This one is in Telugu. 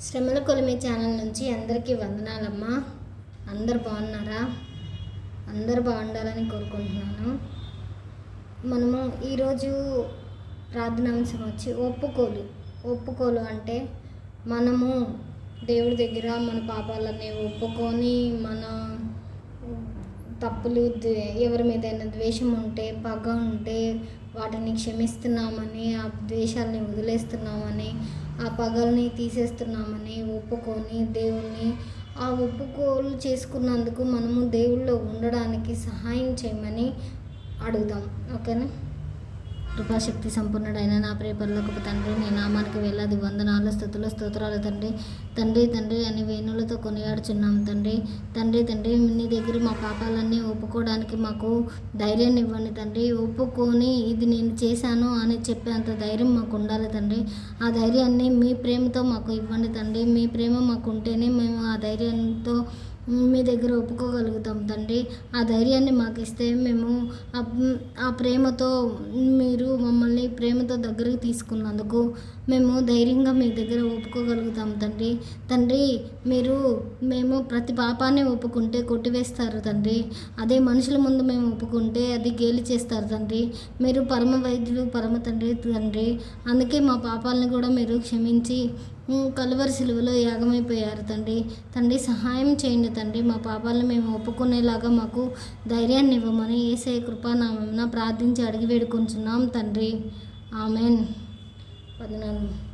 శ్రమల కొలిమి ఛానల్ నుంచి అందరికీ వందనాలమ్మా. అందరు బాగున్నారా? అందరు బాగుండాలని కోరుకుంటున్నాను. మనము ఈరోజు ప్రార్థనాంశం వచ్చి ఒప్పుకోలు అంటే మనము దేవుడి దగ్గర మన పాపాలన్నీ ఒప్పుకొని, మన తప్పులు ఎవరి మీదైనా ద్వేషం ఉంటే, పగ ఉంటే వాటిని క్షమిస్తున్నామని, ఆ ద్వేషాలని వదిలేస్తున్నామని, ఆ పగల్ని తీసేస్తున్నామని ఒప్పుకొని దేవుణ్ణి ఆ ఒప్పుకోలు చేసుకున్నందుకు మనము దేవుళ్ళో ఉండడానికి సహాయం చేయమని అడుగుదాం. ఓకేనా? కృపాశక్తి సంపూర్ణుడైన నా ప్రియ పరలోకపు తండ్రి, నీ నామానికి వేలాది వందనాలు, స్తుతులు, స్తోత్రాలు తండ్రి. తండ్రి అని వేణులతో కొనియాడుచున్నాం తండ్రి. తండ్రి నీ దగ్గర మా పాపాలన్నీ ఒప్పుకోవడానికి మాకు ధైర్యాన్ని ఇవ్వండి తండ్రి. ఒప్పుకొని ఇది నేను చేశాను అని చెప్పేంత ధైర్యం మాకు ఉండాలి తండ్రి. ఆ ధైర్యాన్ని మీ ప్రేమతో మాకు ఇవ్వండి తండ్రి. మీ ప్రేమ మాకు ఉంటేనే మేము ఆ ధైర్యంతో మీ దగ్గర ఒప్పుకోగలుగుతాం తండ్రి. ఆ ధైర్యాన్ని మాకు ఇస్తే మేము ఆ ప్రేమతో, మీరు మమ్మల్ని ప్రేమతో దగ్గరికి తీసుకున్నందుకు మేము ధైర్యంగా మీ దగ్గర ఒప్పుకోగలుగుతాం తండ్రి. మేము ప్రతి పాపాన్ని ఒప్పుకుంటే కొట్టివేస్తారు తండ్రి. అదే మనుషుల ముందు మేము ఒప్పుకుంటే అది గేలి చేస్తారు తండ్రి. మీరు పరమ వైద్యులు, పరమ తండ్రి. అందుకే మా పాపాలను కూడా మీరు క్షమించి కలువరి సిలువలో యాగమైపోయారు తండ్రి. సహాయం చేయండి తండ్రి. మా పాపాలను మేము ఒప్పుకునేలాగా మాకు ధైర్యాన్ని ఇవ్వమని యేసయ్య కృపానామమున ప్రార్థించి అడిగి వేడుకొంచున్నాం తండ్రి. ఆమెన్. వందనాలు.